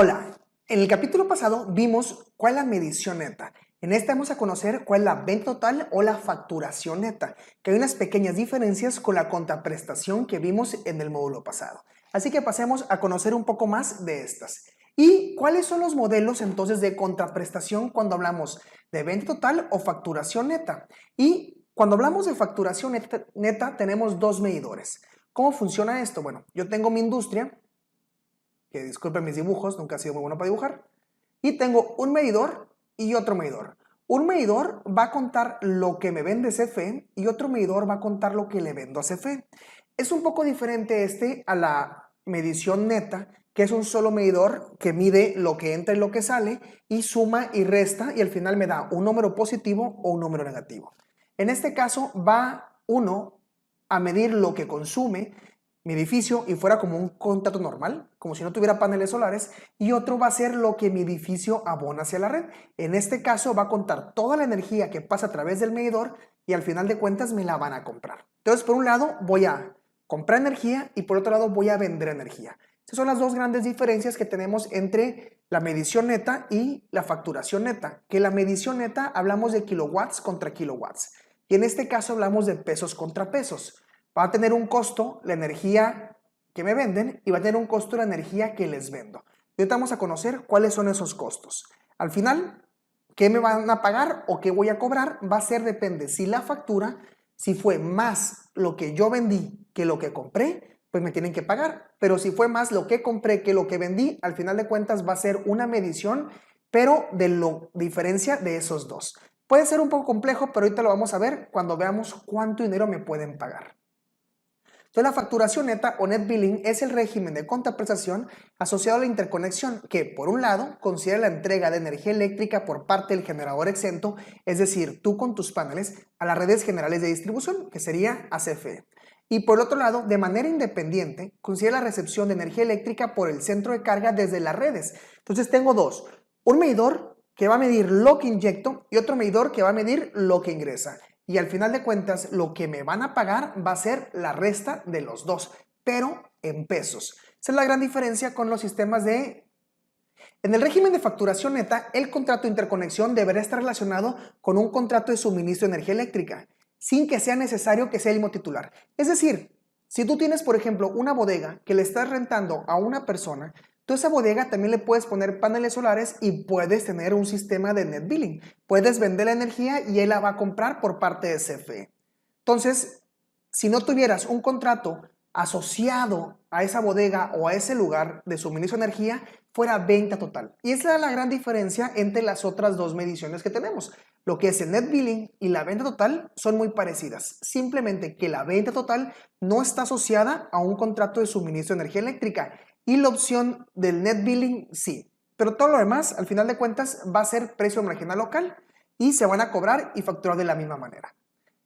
Hola, en el capítulo pasado vimos cuál es la medición neta. En este vamos a conocer cuál es la venta total o la facturación neta, que hay unas pequeñas diferencias con la contraprestación que vimos en el módulo pasado. Así que pasemos a conocer un poco más de estas. ¿Y cuáles son los modelos entonces de contraprestación cuando hablamos de venta total o facturación neta? Y cuando hablamos de facturación neta tenemos dos medidores. ¿Cómo funciona esto? Bueno, yo tengo mi industria, que disculpen mis dibujos, nunca he sido muy bueno para dibujar, y tengo un medidor y otro medidor. Un medidor va a contar lo que me vende CFE y otro medidor va a contar lo que le vendo a CFE. Es un poco diferente este a la medición neta, que es un solo medidor que mide lo que entra y lo que sale y suma y resta y al final me da un número positivo o un número negativo. En este caso va uno a medir lo que consume mi edificio y fuera como un contrato normal, como si no tuviera paneles solares, y otro va a ser lo que mi edificio abona hacia la red. En este caso va a contar toda la energía que pasa a través del medidor y al final de cuentas me la van a comprar. Entonces, por un lado voy a comprar energía y por otro lado voy a vender energía. Estas son las dos grandes diferencias que tenemos entre la medición neta y la facturación neta. Que la medición neta hablamos de kilowatts contra kilowatts y en este caso hablamos de pesos contra pesos. Va a tener un costo la energía que me venden y va a tener un costo la energía que les vendo. Y ahorita vamos a conocer cuáles son esos costos. Al final, ¿qué me van a pagar o qué voy a cobrar? Va a ser, depende, si la factura, si fue más lo que yo vendí que lo que compré, pues me tienen que pagar. Pero si fue más lo que compré que lo que vendí, al final de cuentas va a ser una medición, pero de la diferencia de esos dos. Puede ser un poco complejo, pero ahorita lo vamos a ver cuando veamos cuánto dinero me pueden pagar. Entonces, la facturación neta o net billing es el régimen de contraprestación asociado a la interconexión que, por un lado, considera la entrega de energía eléctrica por parte del generador exento, es decir, tú con tus paneles, a las redes generales de distribución, que sería a CFE. Y por el otro lado, de manera independiente, considera la recepción de energía eléctrica por el centro de carga desde las redes. Entonces, tengo dos. Un medidor que va a medir lo que inyecto y otro medidor que va a medir lo que ingresa. Y al final de cuentas, lo que me van a pagar va a ser la resta de los dos, pero en pesos. Esa es la gran diferencia con los sistemas de... En el régimen de facturación neta, el contrato de interconexión deberá estar relacionado con un contrato de suministro de energía eléctrica, sin que sea necesario que sea el mismo titular. Es decir, si tú tienes, por ejemplo, una bodega que le estás rentando a una persona, tú a esa bodega también le puedes poner paneles solares y puedes tener un sistema de net billing. Puedes vender la energía y él la va a comprar por parte de CFE. Entonces, si no tuvieras un contrato asociado a esa bodega o a ese lugar de suministro de energía, fuera venta total. Y esa es la gran diferencia entre las otras dos mediciones que tenemos. Lo que es el net billing y la venta total son muy parecidas. Simplemente que la venta total no está asociada a un contrato de suministro de energía eléctrica y la opción del net billing sí. Pero todo lo demás, al final de cuentas, va a ser precio marginal local y se van a cobrar y facturar de la misma manera.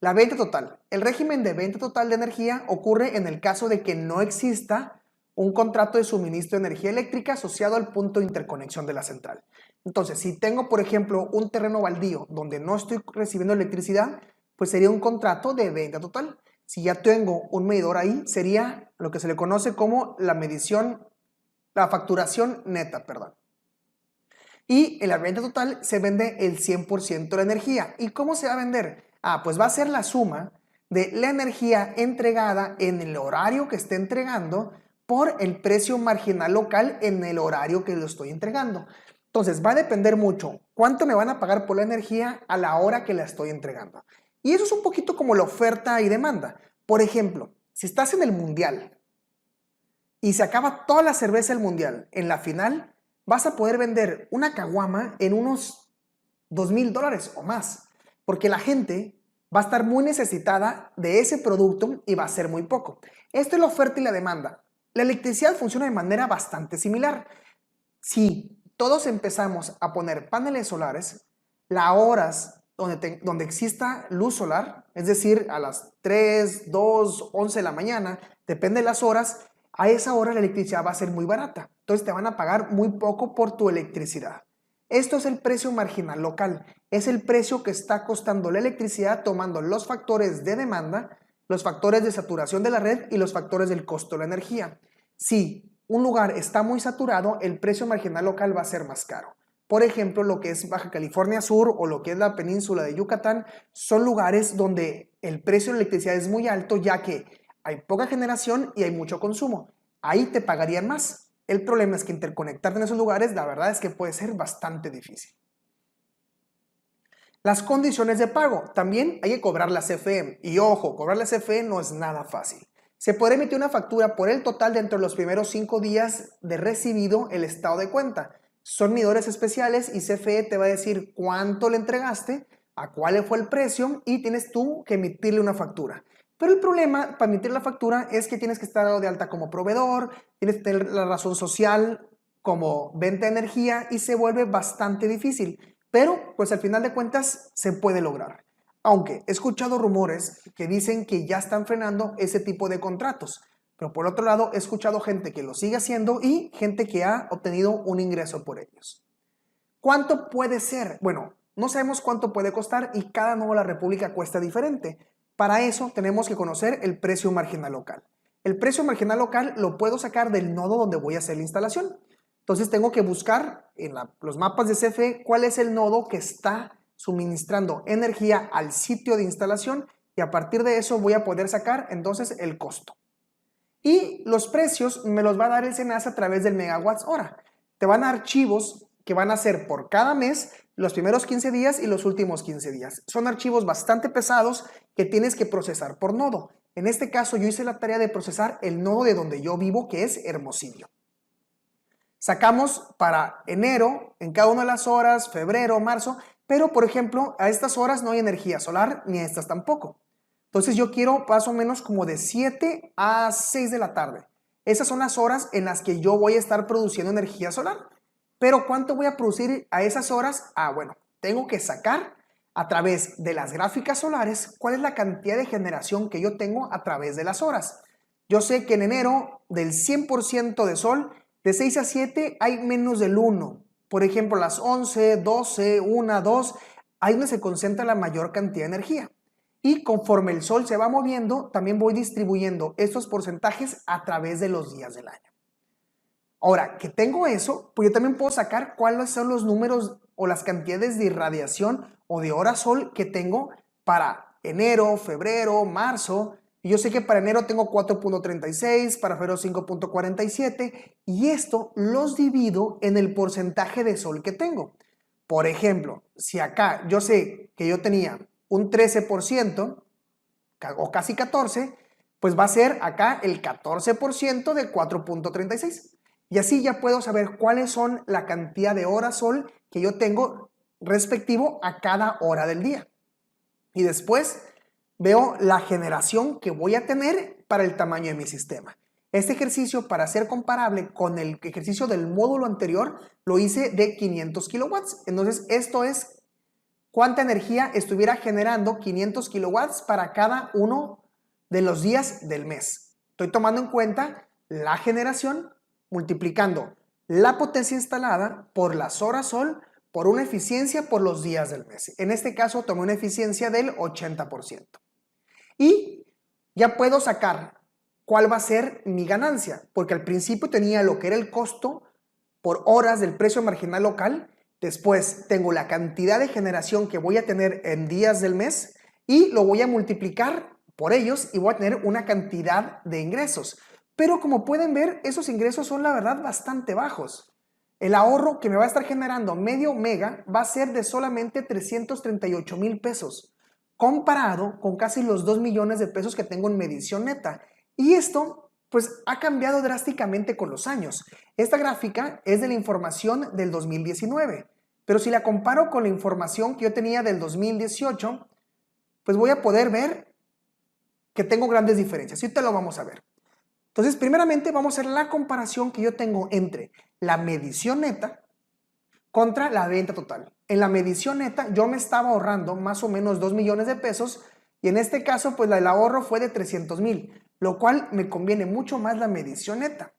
La venta total. El régimen de venta total de energía ocurre en el caso de que no exista un contrato de suministro de energía eléctrica asociado al punto de interconexión de la central. Entonces, si tengo, por ejemplo, un terreno baldío donde no estoy recibiendo electricidad, pues sería un contrato de venta total. Si ya tengo un medidor ahí, sería lo que se le conoce como la medición, la facturación neta, perdón. Y en la venta total se vende el 100% de la energía. ¿Y cómo se va a vender? Pues va a ser la suma de la energía entregada en el horario que esté entregando por el precio marginal local en el horario que lo estoy entregando. Entonces va a depender mucho cuánto me van a pagar por la energía a la hora que la estoy entregando. Y eso es un poquito como la oferta y demanda. Por ejemplo, si estás en el mundial y se acaba toda la cerveza del mundial en la final, vas a poder vender una caguama en unos $2,000 o más, porque la gente va a estar muy necesitada de ese producto y va a ser muy poco. Esto es la oferta y la demanda. La electricidad funciona de manera bastante similar. Si todos empezamos a poner paneles solares, las horas donde exista luz solar, es decir, a las 3, 2, 11 de la mañana, depende de las horas, a esa hora la electricidad va a ser muy barata. Entonces te van a pagar muy poco por tu electricidad. Esto es el precio marginal local. Es el precio que está costando la electricidad tomando los factores de demanda, los factores de saturación de la red y los factores del costo de la energía. Si un lugar está muy saturado, el precio marginal local va a ser más caro. Por ejemplo, lo que es Baja California Sur o lo que es la península de Yucatán son lugares donde el precio de la electricidad es muy alto, ya que hay poca generación y hay mucho consumo. Ahí te pagarían más. El problema es que interconectarte en esos lugares, la verdad es que puede ser bastante difícil. Las condiciones de pago. También hay que cobrar la CFE. Y ojo, cobrar la CFE no es nada fácil. Se puede emitir una factura por el total dentro de los primeros 5 días de recibido el estado de cuenta. Son medidores especiales y CFE te va a decir cuánto le entregaste, a cuál fue el precio y tienes tú que emitirle una factura. Pero el problema para emitir la factura es que tienes que estar dado de alta como proveedor, tienes que tener la razón social como venta de energía y se vuelve bastante difícil. Pero pues al final de cuentas se puede lograr. Aunque he escuchado rumores que dicen que ya están frenando ese tipo de contratos. Pero por otro lado he escuchado gente que lo sigue haciendo y gente que ha obtenido un ingreso por ellos. ¿Cuánto puede ser? Bueno, no sabemos cuánto puede costar y cada nodo de la República cuesta diferente. Para eso tenemos que conocer el precio marginal local. El precio marginal local lo puedo sacar del nodo donde voy a hacer la instalación. Entonces tengo que buscar en los mapas de CFE cuál es el nodo que está suministrando energía al sitio de instalación y a partir de eso voy a poder sacar entonces el costo. Y los precios me los va a dar el SENASA a través del megawatts hora. Te van a dar archivos que van a ser por cada mes, los primeros 15 días y los últimos 15 días. Son archivos bastante pesados que tienes que procesar por nodo. En este caso yo hice la tarea de procesar el nodo de donde yo vivo, que es Hermosillo. Sacamos para enero, en cada una de las horas, febrero, marzo, pero por ejemplo a estas horas no hay energía solar ni a estas tampoco. Entonces yo quiero más o menos como de 7 a 6 de la tarde. Esas son las horas en las que yo voy a estar produciendo energía solar. Pero ¿cuánto voy a producir a esas horas? Bueno, tengo que sacar a través de las gráficas solares cuál es la cantidad de generación que yo tengo a través de las horas. Yo sé que en enero del 100% de sol, de 6 a 7 hay menos del 1. Por ejemplo, las 11, 12, 1, 2, ahí donde se concentra la mayor cantidad de energía. Y conforme el sol se va moviendo, también voy distribuyendo estos porcentajes a través de los días del año. Ahora que tengo eso, pues yo también puedo sacar cuáles son los números o las cantidades de irradiación o de horas sol que tengo para enero, febrero, marzo. Y yo sé que para enero tengo 4.36, para febrero 5.47 y esto los divido en el porcentaje de sol que tengo. Por ejemplo, si acá yo sé que yo tenía un 13% o casi 14%, pues va a ser acá el 14% de 4.36. Y así ya puedo saber cuáles son la cantidad de horas sol que yo tengo respectivo a cada hora del día. Y después veo la generación que voy a tener para el tamaño de mi sistema. Este ejercicio, para ser comparable con el ejercicio del módulo anterior, lo hice de 500 kilowatts. Entonces esto es cuánta energía estuviera generando 500 kilowatts para cada uno de los días del mes. Estoy tomando en cuenta la generación multiplicando la potencia instalada por las horas sol por una eficiencia por los días del mes. En este caso tomé una eficiencia del 80%. Y ya puedo sacar cuál va a ser mi ganancia, porque al principio tenía lo que era el costo por horas del precio marginal local. Después tengo la cantidad de generación que voy a tener en días del mes y lo voy a multiplicar por ellos y voy a tener una cantidad de ingresos. Pero como pueden ver, esos ingresos son la verdad bastante bajos. El ahorro que me va a estar generando medio mega va a ser de solamente 338,000 pesos, comparado con casi los 2 millones de pesos que tengo en medición neta. Y esto pues ha cambiado drásticamente con los años. Esta gráfica es de la información del 2019, pero si la comparo con la información que yo tenía del 2018, pues voy a poder ver que tengo grandes diferencias. Y ahorita lo vamos a ver. Entonces, primeramente vamos a hacer la comparación que yo tengo entre la medición neta contra la venta total. En la medición neta yo me estaba ahorrando más o menos 2 millones de pesos y en este caso pues el ahorro fue de 300,000, lo cual me conviene mucho más la medición neta.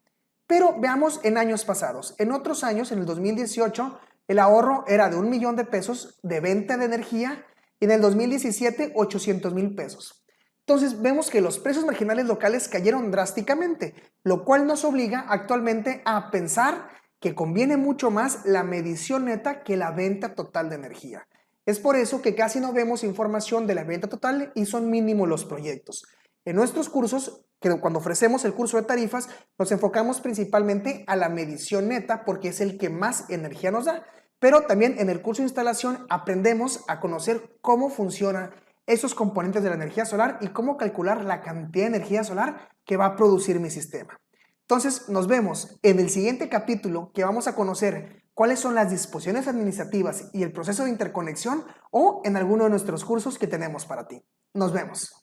Pero veamos en años pasados. En otros años, en el 2018, el ahorro era de 1 millón de pesos de venta de energía y en el 2017 800,000 pesos. Entonces vemos que los precios marginales locales cayeron drásticamente, lo cual nos obliga actualmente a pensar que conviene mucho más la medición neta que la venta total de energía. Es por eso que casi no vemos información de la venta total y son mínimos los proyectos. En nuestros cursos, que cuando ofrecemos el curso de tarifas, nos enfocamos principalmente a la medición neta porque es el que más energía nos da. Pero también en el curso de instalación aprendemos a conocer cómo funcionan esos componentes de la energía solar y cómo calcular la cantidad de energía solar que va a producir mi sistema. Entonces nos vemos en el siguiente capítulo, que vamos a conocer cuáles son las disposiciones administrativas y el proceso de interconexión, o en alguno de nuestros cursos que tenemos para ti. Nos vemos.